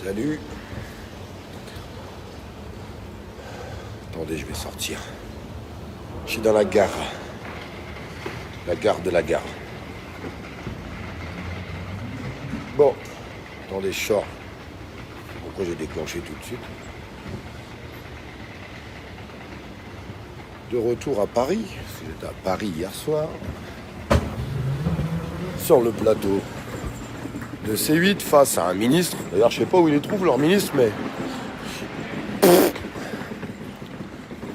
Salut. Attendez, je vais sortir. Je suis dans la gare. La gare de la gare. Bon. Attendez, je sors. Pourquoi j'ai déclenché tout de suite? De retour à Paris. J'étais à Paris hier soir. Sur le plateau de C8 face à un ministre. D'ailleurs, je sais pas où ils les trouvent, leur ministre, mais...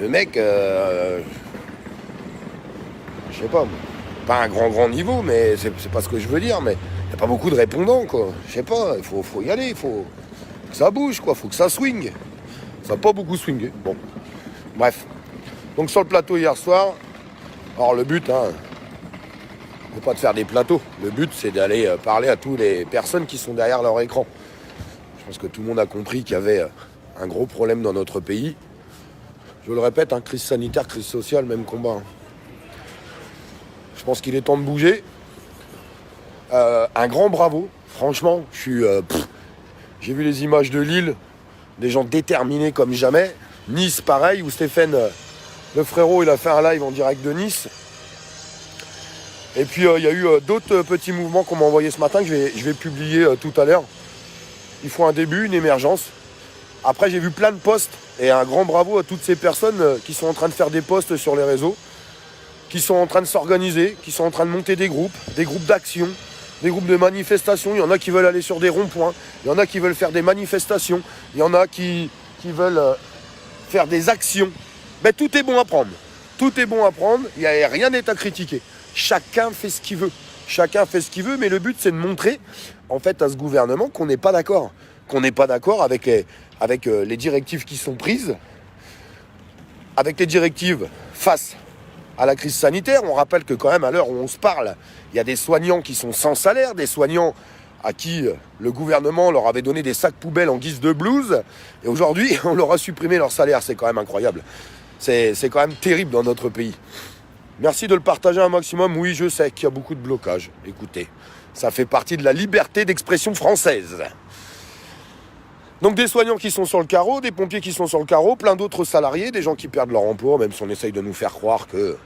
Le mec, je sais pas un grand niveau, mais c'est pas ce que je veux dire, mais il n'y a pas beaucoup de répondants, quoi. Je sais pas, il faut y aller, il faut que ça bouge, quoi, faut que ça swing. Ça n'a pas beaucoup swingé. Bon, bref. Donc sur le plateau hier soir, alors le but, c'est pas de faire des plateaux. Le but, c'est d'aller parler à toutes les personnes qui sont derrière leur écran. Je pense que tout le monde a compris qu'il y avait un gros problème dans notre pays. Je le répète, crise sanitaire, crise sociale, même combat. Je pense qu'il est temps de bouger. Un grand bravo. Franchement, j'ai vu les images de Lille, des gens déterminés comme jamais. Nice, pareil, où Stéphane, le frérot, il a fait un live en direct de Nice. Et puis, il y a eu d'autres petits mouvements qu'on m'a envoyés ce matin que je vais publier tout à l'heure. Il faut un début, une émergence. Après, j'ai vu plein de posts. Et un grand bravo à toutes ces personnes qui sont en train de faire des posts sur les réseaux, qui sont en train de s'organiser, qui sont en train de monter des groupes d'action, des groupes de manifestation. Il y en a qui veulent aller sur des ronds-points, il y en a qui veulent faire des manifestations, il y en a qui veulent faire des actions. Mais tout est bon à prendre. Tout est bon à prendre, rien n'est à critiquer. Chacun fait ce qu'il veut. Chacun fait ce qu'il veut, mais le but, c'est de montrer, en fait, à ce gouvernement qu'on n'est pas d'accord. Qu'on n'est pas d'accord avec les directives qui sont prises, avec les directives face à la crise sanitaire. On rappelle que quand même, à l'heure où on se parle, il y a des soignants qui sont sans salaire, des soignants à qui le gouvernement leur avait donné des sacs poubelles en guise de blouse, et aujourd'hui, on leur a supprimé leur salaire. C'est quand même incroyable. C'est quand même terrible dans notre pays. Merci de le partager un maximum. Oui, je sais qu'il y a beaucoup de blocages. Écoutez, ça fait partie de la liberté d'expression française. Donc des soignants qui sont sur le carreau, des pompiers qui sont sur le carreau, plein d'autres salariés, des gens qui perdent leur emploi, même si on essaye de nous faire croire que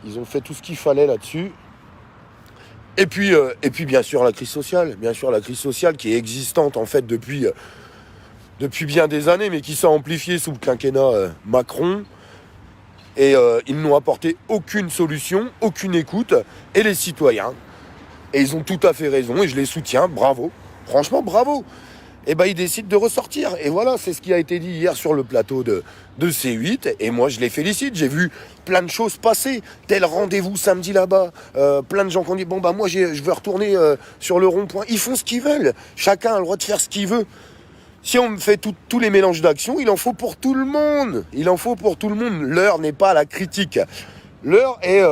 ils ont fait tout ce qu'il fallait là-dessus. Et puis bien sûr la crise sociale, qui est existante en fait depuis bien des années, mais qui s'est amplifiée sous le quinquennat Macron. Et ils n'ont apporté aucune solution, aucune écoute, et les citoyens, et ils ont tout à fait raison, et je les soutiens, bravo. Franchement, bravo. Et ils décident de ressortir. Et voilà, c'est ce qui a été dit hier sur le plateau de C8. Et moi, je les félicite. J'ai vu plein de choses passer. Tel rendez-vous samedi là-bas. Plein de gens qui ont dit, moi, je veux retourner sur le rond-point. Ils font ce qu'ils veulent. Chacun a le droit de faire ce qu'il veut. Si on fait tous les mélanges d'actions, il en faut pour tout le monde. L'heure n'est pas à la critique. L'heure est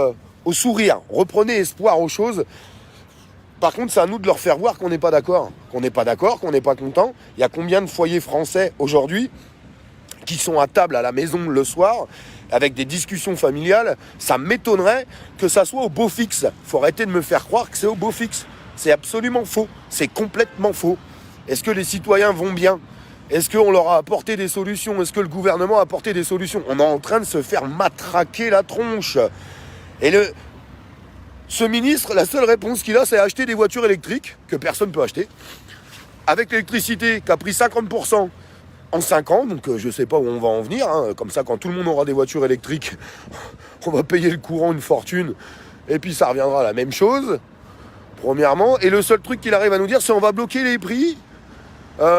au sourire. Reprenez espoir aux choses. Par contre, c'est à nous de leur faire voir qu'on n'est pas d'accord, qu'on n'est pas content. Il y a combien de foyers français aujourd'hui qui sont à table à la maison le soir avec des discussions familiales? Ça m'étonnerait que ça soit au beau fixe. Faut arrêter de me faire croire que c'est au beau fixe. C'est absolument faux. C'est complètement faux. Est-ce que les citoyens vont bien? Est-ce qu'on leur a apporté des solutions? Est-ce que le gouvernement a apporté des solutions? On est en train de se faire matraquer la tronche. Et ce ministre, la seule réponse qu'il a, c'est acheter des voitures électriques, que personne ne peut acheter, avec l'électricité qui a pris 50% en 5 ans, donc je ne sais pas où on va en venir, comme ça quand tout le monde aura des voitures électriques, on va payer le courant une fortune, et puis ça reviendra à la même chose, premièrement, et le seul truc qu'il arrive à nous dire, c'est on va bloquer les prix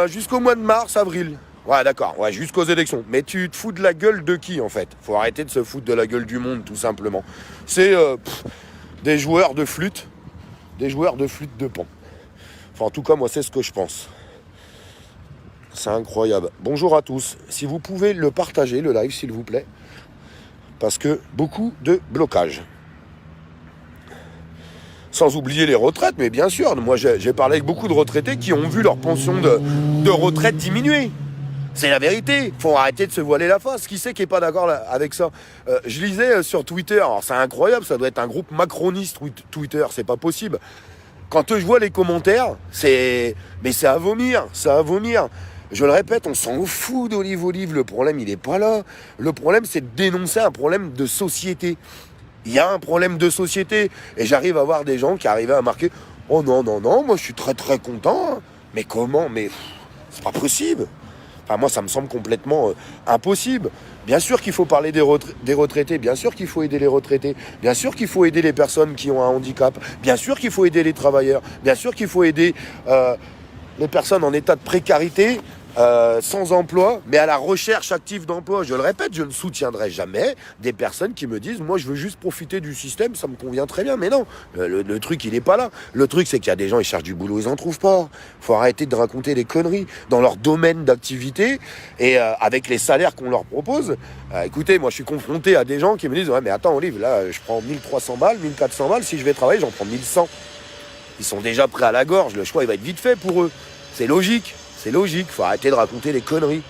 jusqu'au mois de mars, avril. Ouais, d'accord, jusqu'aux élections. Mais tu te fous de la gueule de qui, en fait? Faut arrêter de se foutre de la gueule du monde, tout simplement. C'est... des joueurs de flûte de pan. Enfin, en tout cas, moi, c'est ce que je pense. C'est incroyable. Bonjour à tous. Si vous pouvez le partager, le live, s'il vous plaît. Parce que beaucoup de blocages. Sans oublier les retraites, mais bien sûr. Moi, j'ai parlé avec beaucoup de retraités qui ont vu leur pension de retraite diminuer. C'est la vérité. Faut arrêter de se voiler la face. Qui c'est qui est pas d'accord avec ça? Je lisais sur Twitter, alors c'est incroyable, ça doit être un groupe macroniste Twitter, c'est pas possible. Quand je vois les commentaires, mais c'est à vomir, c'est à vomir. Je le répète, on s'en fout d'Olive Olive, le problème il n'est pas là. Le problème c'est de dénoncer un problème de société. Il y a un problème de société. Et j'arrive à voir des gens qui arrivaient à marquer « Oh non, non, non, moi je suis très très content. Hein. Mais comment? Mais c'est pas possible. » Enfin moi ça me semble complètement impossible. Bien sûr qu'il faut parler des retraités, bien sûr qu'il faut aider les retraités, bien sûr qu'il faut aider les personnes qui ont un handicap, bien sûr qu'il faut aider les travailleurs, bien sûr qu'il faut aider les personnes en état de précarité, sans emploi, mais à la recherche active d'emploi. Je le répète, je ne soutiendrai jamais des personnes qui me disent « Moi, je veux juste profiter du système, ça me convient très bien. » Mais non, le truc, il n'est pas là. Le truc, c'est qu'il y a des gens, ils cherchent du boulot, ils n'en trouvent pas. Il faut arrêter de raconter des conneries dans leur domaine d'activité et avec les salaires qu'on leur propose. Écoutez, moi, je suis confronté à des gens qui me disent « Ouais, mais attends, Olive, là, je prends 1300 balles, 1400 balles. Si je vais travailler, j'en prends 1100. » Ils sont déjà prêts à la gorge. Le choix, il va être vite fait pour eux. C'est logique. C'est logique, il faut arrêter de raconter des conneries.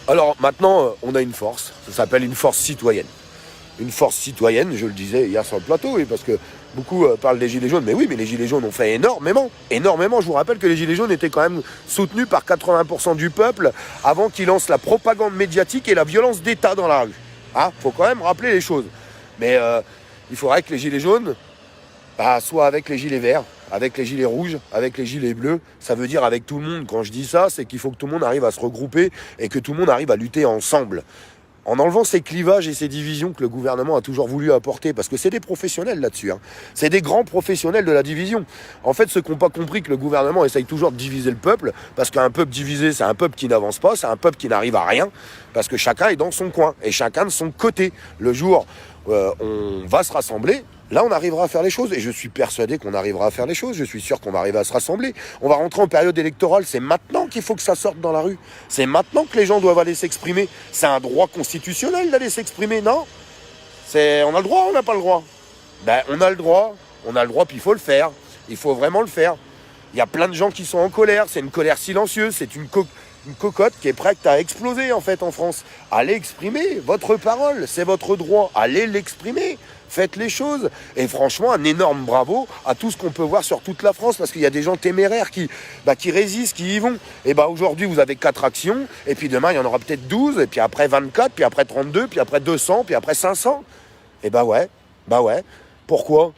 Alors maintenant, on a une force, ça s'appelle une force citoyenne. Une force citoyenne, je le disais hier sur le plateau, oui, parce que beaucoup parlent des Gilets jaunes, mais oui, mais les Gilets jaunes ont fait énormément. Je vous rappelle que les Gilets jaunes étaient quand même soutenus par 80% du peuple avant qu'ils lancent la propagande médiatique et la violence d'État dans la rue. Faut quand même rappeler les choses. Mais il faudrait que les Gilets jaunes soient avec les Gilets verts, avec les gilets rouges, avec les gilets bleus, ça veut dire avec tout le monde. Quand je dis ça, c'est qu'il faut que tout le monde arrive à se regrouper et que tout le monde arrive à lutter ensemble. En enlevant ces clivages et ces divisions que le gouvernement a toujours voulu apporter, parce que c'est des professionnels là-dessus, c'est des grands professionnels de la division. En fait, ceux qui n'ont pas compris que le gouvernement essaye toujours de diviser le peuple, parce qu'un peuple divisé, c'est un peuple qui n'avance pas, c'est un peuple qui n'arrive à rien, parce que chacun est dans son coin, et chacun de son côté. Le jour où on va se rassembler, là, on arrivera à faire les choses, et je suis persuadé qu'on arrivera à faire les choses, je suis sûr qu'on va arriver à se rassembler. On va rentrer en période électorale, c'est maintenant qu'il faut que ça sorte dans la rue. C'est maintenant que les gens doivent aller s'exprimer. C'est un droit constitutionnel d'aller s'exprimer, non? On a le droit ou on n'a pas le droit? On a le droit, puis il faut le faire. Il faut vraiment le faire. Il y a plein de gens qui sont en colère, c'est une colère silencieuse, c'est une cocotte qui est prête à exploser en fait en France. Allez exprimer votre parole, c'est votre droit, allez l'exprimer. Faites les choses. Et franchement, un énorme bravo à tout ce qu'on peut voir sur toute la France, parce qu'il y a des gens téméraires qui résistent, qui y vont. Et aujourd'hui, vous avez 4 actions, et puis demain, il y en aura peut-être 12, et puis après 24, puis après 32, puis après 200, puis après 500. Et ouais. Pourquoi?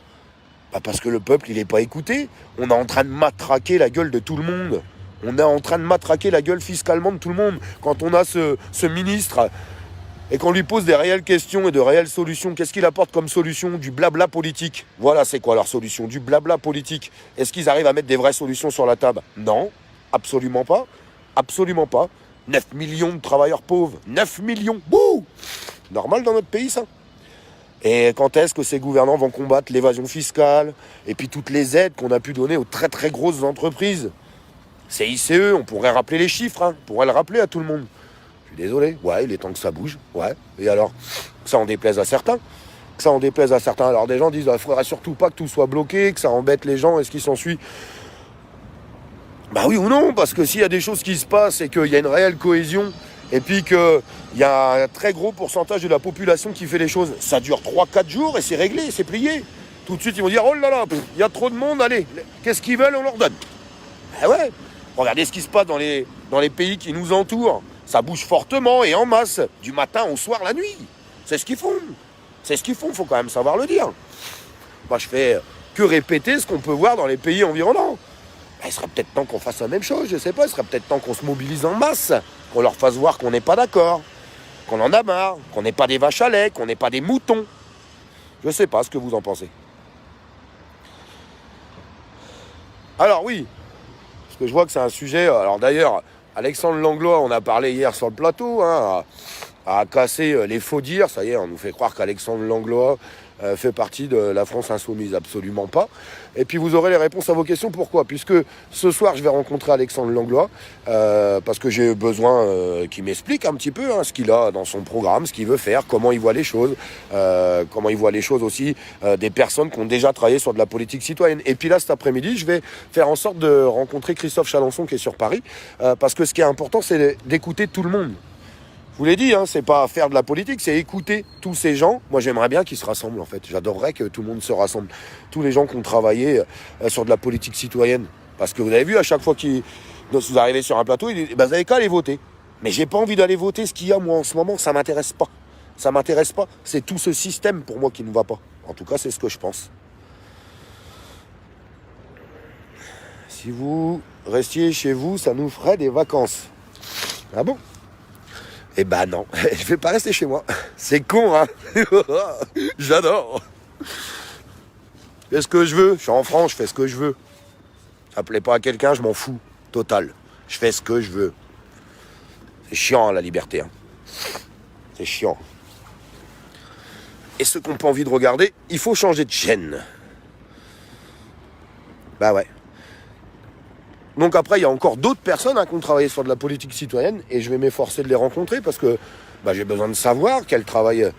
Parce que le peuple, il n'est pas écouté. On est en train de matraquer la gueule de tout le monde. On est en train de matraquer la gueule fiscalement de tout le monde. Quand on a ce ministre... et qu'on lui pose des réelles questions et de réelles solutions, qu'est-ce qu'il apporte comme solution? Du blabla politique. Voilà, c'est quoi leur solution? Du blabla politique. Est-ce qu'ils arrivent à mettre des vraies solutions sur la table? Non, absolument pas. Absolument pas. 9 millions de travailleurs pauvres. 9 millions. Bouh! Normal dans notre pays, ça. Et quand est-ce que ces gouvernants vont combattre l'évasion fiscale et puis toutes les aides qu'on a pu donner aux très très grosses entreprises? CICE, on pourrait rappeler les chiffres, on pourrait le rappeler à tout le monde. Désolé, il est temps que ça bouge, et alors, que ça en déplaise à certains, alors des gens disent, il ne faudrait surtout pas que tout soit bloqué, que ça embête les gens, et ce qui s'ensuit. Oui ou non, parce que s'il y a des choses qui se passent et qu'il y a une réelle cohésion, et puis qu'il y a un très gros pourcentage de la population qui fait les choses, ça dure 3-4 jours et c'est réglé, c'est plié. Tout de suite, ils vont dire, oh là là, il y a trop de monde, allez, qu'est-ce qu'ils veulent, on leur donne. Regardez ce qui se passe dans les pays qui nous entourent. Ça bouge fortement et en masse, du matin au soir, la nuit. C'est ce qu'ils font. Il faut quand même savoir le dire. Moi, je fais que répéter ce qu'on peut voir dans les pays environnants. Il serait peut-être temps qu'on fasse la même chose, je sais pas. Il serait peut-être temps qu'on se mobilise en masse, qu'on leur fasse voir qu'on n'est pas d'accord, qu'on en a marre, qu'on n'est pas des vaches à lait, qu'on n'est pas des moutons. Je sais pas ce que vous en pensez. Alors oui, parce que je vois que c'est un sujet... Alors d'ailleurs... Alexandre Langlois, on a parlé hier sur le plateau, a cassé les faux dires. Ça y est, on nous fait croire qu'Alexandre Langlois fait partie de la France insoumise. Absolument pas. Et puis vous aurez les réponses à vos questions. Pourquoi? Puisque ce soir, je vais rencontrer Alexandre Langlois, parce que j'ai besoin qu'il m'explique un petit peu ce qu'il a dans son programme, ce qu'il veut faire, comment il voit les choses, aussi des personnes qui ont déjà travaillé sur de la politique citoyenne. Et puis là, cet après-midi, je vais faire en sorte de rencontrer Christophe Chalençon qui est sur Paris, parce que ce qui est important, c'est d'écouter tout le monde. Je vous l'ai dit, hein, c'est pas faire de la politique, c'est écouter tous ces gens. Moi, j'aimerais bien qu'ils se rassemblent, en fait. J'adorerais que tout le monde se rassemble. Tous les gens qui ont travaillé sur de la politique citoyenne. Parce que vous avez vu, à chaque fois que vous arrivez sur un plateau, vous n'avez qu'à aller voter. Mais j'ai pas envie d'aller voter ce qu'il y a, moi, en ce moment. Ça m'intéresse pas. Ça m'intéresse pas. C'est tout ce système, pour moi, qui ne va pas. En tout cas, c'est ce que je pense. Si vous restiez chez vous, ça nous ferait des vacances. Ah bon ? Eh ben non, je vais pas rester chez moi. C'est con, hein. J'adore. Je fais ce que je veux. Je suis en France, je fais ce que je veux. Ça plaît pas à quelqu'un, je m'en fous. Total. Je fais ce que je veux. C'est chiant, hein, la liberté. Hein. C'est chiant. Et ceux qui n'ont pas envie de regarder, il faut changer de chaîne. Bah ouais. Donc après, il y a encore d'autres personnes qui ont travaillé sur de la politique citoyenne et je vais m'efforcer de les rencontrer parce que j'ai besoin de savoir quel travail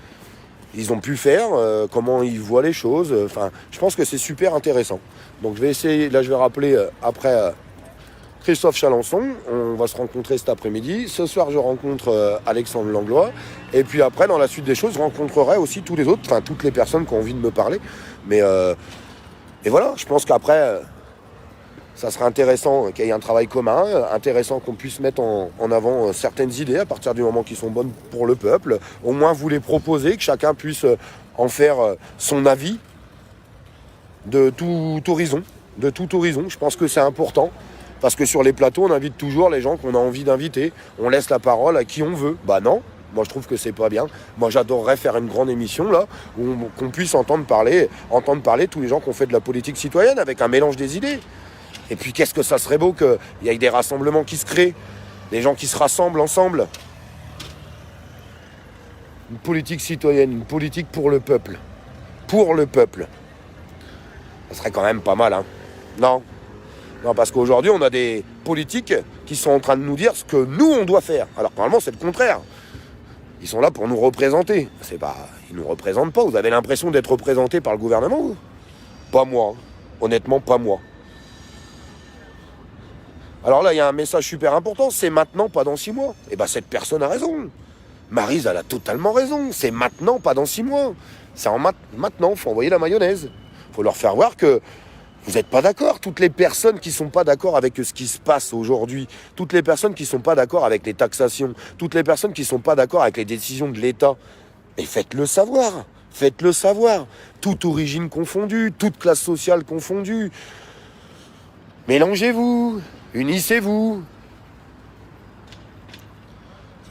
ils ont pu faire, comment ils voient les choses. Enfin, je pense que c'est super intéressant. Donc je vais essayer, là je vais rappeler après Christophe Chalençon, on va se rencontrer cet après-midi. Ce soir, je rencontre Alexandre Langlois et puis après, dans la suite des choses, je rencontrerai aussi tous les autres, enfin toutes les personnes qui ont envie de me parler. Mais et voilà, je pense qu'après... ça serait intéressant qu'il y ait un travail commun, intéressant qu'on puisse mettre en avant certaines idées à partir du moment qui sont bonnes pour le peuple. Au moins vous les proposer, que chacun puisse en faire son avis de tout horizon. De tout horizon, je pense que c'est important. Parce que sur les plateaux, on invite toujours les gens qu'on a envie d'inviter. On laisse la parole à qui on veut. Bah non, moi je trouve que c'est pas bien. Moi j'adorerais faire une grande émission là, où qu'on puisse entendre parler tous les gens qui ont fait de la politique citoyenne avec un mélange des idées. Et puis qu'est-ce que ça serait beau qu'il y ait des rassemblements qui se créent, des gens qui se rassemblent ensemble. Une politique citoyenne, une politique pour le peuple. Pour le peuple. Ça serait quand même pas mal, hein. Non, parce qu'aujourd'hui, on a des politiques qui sont en train de nous dire ce que nous, on doit faire. Alors normalement, c'est le contraire. Ils sont là pour nous représenter. Ils nous représentent pas. Vous avez l'impression d'être représenté par le gouvernement, vous ? Pas moi. Hein. Honnêtement, pas moi. Alors là, il y a un message super important, c'est maintenant, pas dans 6 mois. Et bien, cette personne a raison. Maryse, elle a totalement raison. C'est maintenant, pas dans 6 mois. C'est maintenant, il faut envoyer la mayonnaise. Il faut leur faire voir que vous n'êtes pas d'accord. Toutes les personnes qui ne sont pas d'accord avec ce qui se passe aujourd'hui, toutes les personnes qui ne sont pas d'accord avec les taxations, toutes les personnes qui ne sont pas d'accord avec les décisions de l'État, et faites-le savoir. Faites-le savoir. Toute origine confondue, toute classe sociale confondue. Mélangez-vous. Unissez-vous.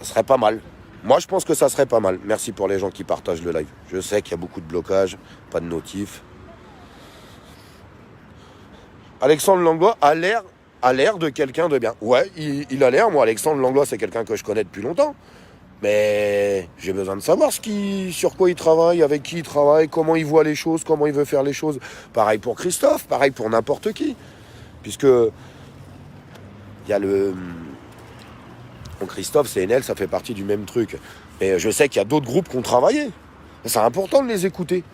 Ça serait pas mal. Moi, je pense que ça serait pas mal. Merci pour les gens qui partagent le live. Je sais qu'il y a beaucoup de blocages, pas de notifs. Alexandre Langlois a l'air de quelqu'un de bien. Ouais, il a l'air. Moi, Alexandre Langlois, c'est quelqu'un que je connais depuis longtemps. Mais j'ai besoin de savoir sur quoi il travaille, avec qui il travaille, comment il voit les choses, comment il veut faire les choses. Pareil pour Christophe, pareil pour n'importe qui. Puisque... il y a Christophe, CNL, ça fait partie du même truc. Mais je sais qu'il y a d'autres groupes qui ont travaillé. C'est important de les écouter.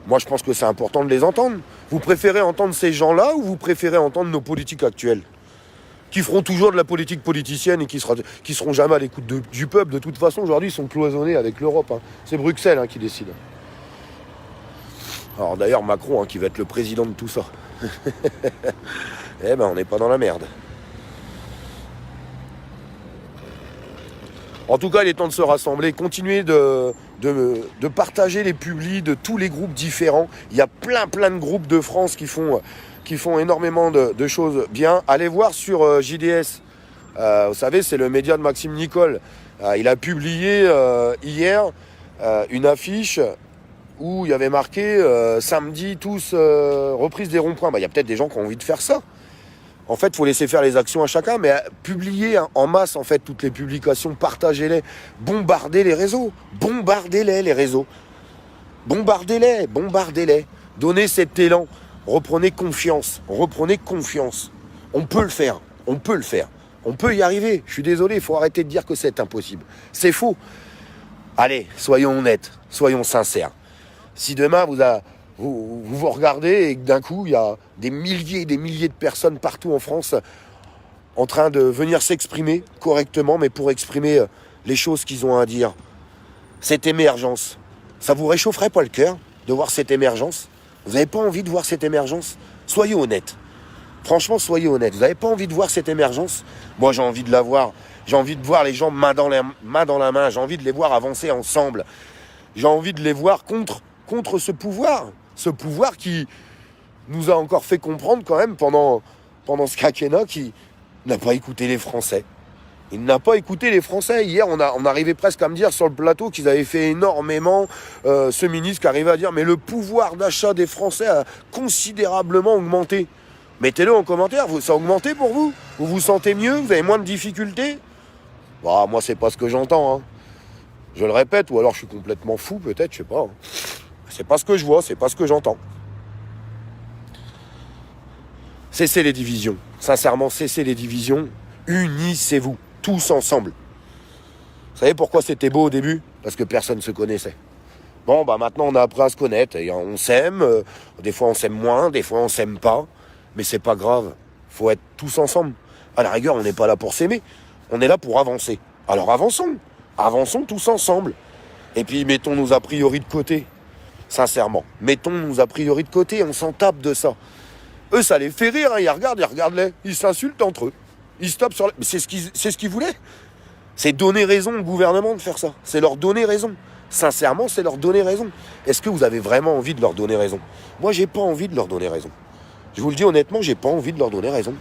Moi, je pense que c'est important de les entendre. Vous préférez entendre ces gens-là ou vous préférez entendre nos politiques actuelles ? Qui feront toujours de la politique politicienne et qui seront jamais à l'écoute du peuple. De toute façon, aujourd'hui, ils sont cloisonnés avec l'Europe. Hein. C'est Bruxelles qui décide. Alors d'ailleurs, Macron, qui va être le président de tout ça. Eh ben, on n'est pas dans la merde. En tout cas, il est temps de se rassembler, continuer de partager les publis de tous les groupes différents. Il y a plein de groupes de France qui font énormément de choses bien. Allez voir sur JDS. Vous savez, c'est le média de Maxime Nicole. Il a publié hier une affiche où il y avait marqué samedi tous reprise des ronds-points. Il y a peut-être des gens qui ont envie de faire ça. En fait, il faut laisser faire les actions à chacun, mais publier en masse, en fait, toutes les publications, partagez-les, bombardez les réseaux, bombardez-les réseaux, bombardez-les, donnez cet élan, reprenez confiance, on peut le faire, on peut y arriver, je suis désolé, il faut arrêter de dire que c'est impossible, c'est faux. Allez, soyons honnêtes, soyons sincères, si demain vous regardez et que d'un coup, il y a des milliers et des milliers de personnes partout en France en train de venir s'exprimer correctement, mais pour exprimer les choses qu'ils ont à dire. Cette émergence, ça vous réchaufferait pas le cœur de voir cette émergence? Vous n'avez pas envie de voir cette émergence? Soyez honnête. Franchement, soyez honnête. Vous n'avez pas envie de voir cette émergence? Moi, j'ai envie de la voir. J'ai envie de voir les gens main dans la main. J'ai envie de les voir avancer ensemble. J'ai envie de les voir contre ce pouvoir. Ce pouvoir qui nous a encore fait comprendre quand même pendant ce quinquennat qu'il n'a pas écouté les Français. Il n'a pas écouté les Français. Hier, on arrivait presque à me dire sur le plateau qu'ils avaient fait énormément. Ce ministre qui arrivait à dire « Mais le pouvoir d'achat des Français a considérablement augmenté. » Mettez-le en commentaire. Ça a augmenté pour vous? Vous vous sentez mieux? Vous avez moins de difficultés? Bah, moi, c'est pas ce que j'entends. Hein. Je le répète, ou alors je suis complètement fou, peut-être, je sais pas. Hein. C'est pas ce que je vois, c'est pas ce que j'entends. Cessez les divisions. Sincèrement, cessez les divisions. Unissez-vous, tous ensemble. Vous savez pourquoi c'était beau au début? Parce que personne ne se connaissait. Bon, bah maintenant, on a appris à se connaître. Et on s'aime. Des fois, on s'aime moins. Des fois, on s'aime pas. Mais c'est pas grave. Faut être tous ensemble. À la rigueur, on n'est pas là pour s'aimer. On est là pour avancer. Alors avançons. Avançons tous ensemble. Et puis, mettons nos a priori de côté. Sincèrement. Mettons nos a priori de côté. On s'en tape de ça. Eux, ça les fait rire. Hein. Ils regardent-les. Ils s'insultent entre eux. Ils se tapent sur les... C'est ce qu'ils voulaient. C'est donner raison au gouvernement de faire ça. C'est leur donner raison. Sincèrement, c'est leur donner raison. Est-ce que vous avez vraiment envie de leur donner raison? Moi, j'ai pas envie de leur donner raison. Je vous le dis honnêtement, j'ai pas envie de leur donner raison.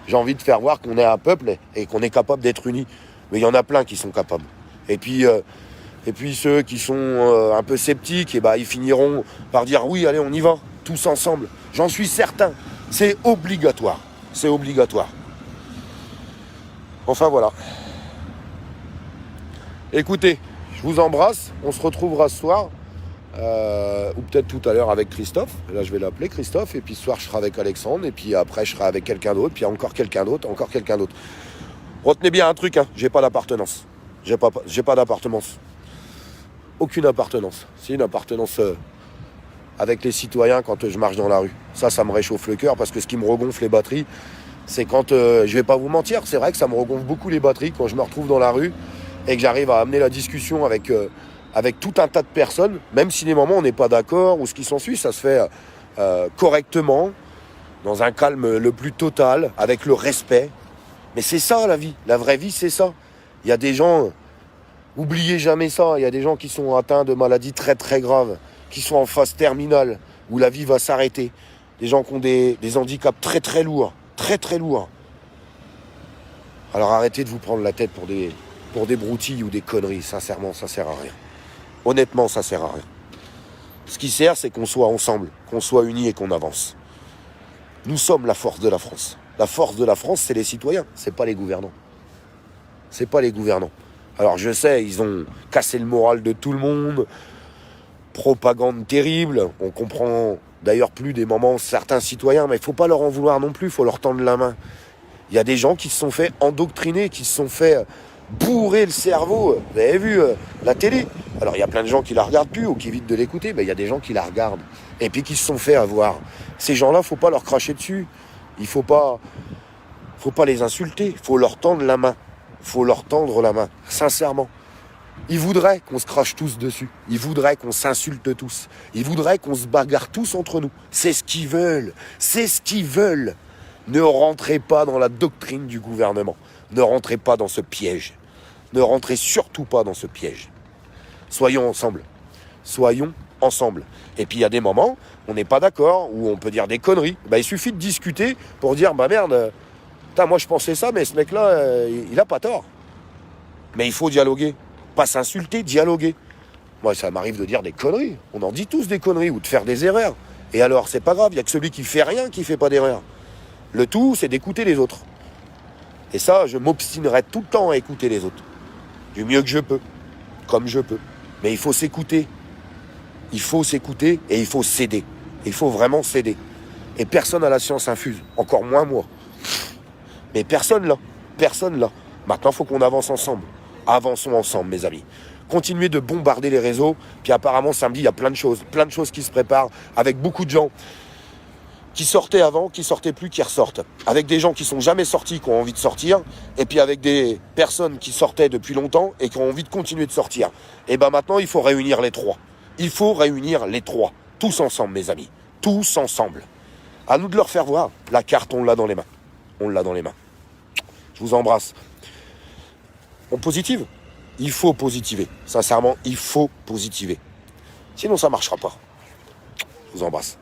J'ai envie de faire voir qu'on est un peuple et qu'on est capable d'être unis. Mais il y en a plein qui sont capables. Et puis ceux qui sont un peu sceptiques, et ils finiront par dire oui, allez, on y va, tous ensemble. J'en suis certain. C'est obligatoire. C'est obligatoire. Enfin voilà. Écoutez, je vous embrasse. On se retrouvera ce soir. Ou peut-être tout à l'heure avec Christophe. Là, je vais l'appeler Christophe. Et puis ce soir, je serai avec Alexandre. Et puis après, je serai avec quelqu'un d'autre. Puis encore quelqu'un d'autre. Encore quelqu'un d'autre. Retenez bien un truc. Hein. J'ai pas d'appartenance. J'ai pas d'appartenance. Aucune appartenance. C'est une appartenance avec les citoyens quand je marche dans la rue. Ça me réchauffe le cœur. Parce que ce qui me regonfle les batteries, c'est quand, je vais pas vous mentir, c'est vrai que ça me regonfle beaucoup les batteries quand je me retrouve dans la rue et que j'arrive à amener la discussion avec tout un tas de personnes, même si les moments on n'est pas d'accord ou ce qui s'ensuit, ça se fait correctement, dans un calme le plus total, avec le respect. Mais c'est ça la vie, la vraie vie c'est ça. Il y a des gens, oubliez jamais ça, il y a des gens qui sont atteints de maladies très très graves, qui sont en phase terminale, où la vie va s'arrêter. Des gens qui ont des handicaps très très lourds. Très très lourd. Alors arrêtez de vous prendre la tête pour des broutilles ou des conneries. Sincèrement, ça sert à rien. Honnêtement, ça sert à rien. Ce qui sert, c'est qu'on soit ensemble, qu'on soit unis et qu'on avance. Nous sommes la force de la France. La force de la France, c'est les citoyens, c'est pas les gouvernants. C'est pas les gouvernants. Alors je sais, ils ont cassé le moral de tout le monde. Propagande terrible. On comprend d'ailleurs plus des moments certains citoyens, mais il ne faut pas leur en vouloir non plus, il faut leur tendre la main. Il y a des gens qui se sont fait endoctriner, qui se sont fait bourrer le cerveau. Vous avez vu la télé? Alors il y a plein de gens qui la regardent plus ou qui évitent de l'écouter, mais il y a des gens qui la regardent et puis qui se sont fait avoir. Ces gens-là, il ne faut pas leur cracher dessus. Il faut pas les insulter, il faut leur tendre la main. Il faut leur tendre la main, sincèrement. Ils voudraient qu'on se crache tous dessus. Ils voudraient qu'on s'insulte tous. Ils voudraient qu'on se bagarre tous entre nous. C'est ce qu'ils veulent. C'est ce qu'ils veulent. Ne rentrez pas dans la doctrine du gouvernement. Ne rentrez pas dans ce piège. Ne rentrez surtout pas dans ce piège. Soyons ensemble. Soyons ensemble. Et puis il y a des moments, on n'est pas d'accord, où on peut dire des conneries. Il suffit de discuter pour dire, merde, moi je pensais ça, mais ce mec-là, il a pas tort. Mais il faut dialoguer. Pas s'insulter, dialoguer. Moi, ça m'arrive de dire des conneries. On en dit tous des conneries ou de faire des erreurs. Et alors, c'est pas grave, il n'y a que celui qui fait rien qui fait pas d'erreur. Le tout, c'est d'écouter les autres. Et ça, je m'obstinerai tout le temps à écouter les autres. Du mieux que je peux. Comme je peux. Mais il faut s'écouter. Il faut s'écouter et il faut céder. Il faut vraiment céder. Et personne n'a la science infuse. Encore moins moi. Mais personne là. Personne là. Maintenant, il faut qu'on avance ensemble. Avançons ensemble, mes amis. Continuez de bombarder les réseaux. Puis apparemment, samedi, il y a plein de choses qui se préparent avec beaucoup de gens qui sortaient avant, qui sortaient plus, qui ressortent. Avec des gens qui sont jamais sortis, qui ont envie de sortir, et puis avec des personnes qui sortaient depuis longtemps et qui ont envie de continuer de sortir. Et ben maintenant, il faut réunir les trois. Il faut réunir les trois. Tous ensemble, mes amis. Tous ensemble. À nous de leur faire voir. La carte, on l'a dans les mains. On l'a dans les mains. Je vous embrasse. On positive. Il faut positiver. Sincèrement, il faut positiver. Sinon, ça ne marchera pas. Je vous embrasse.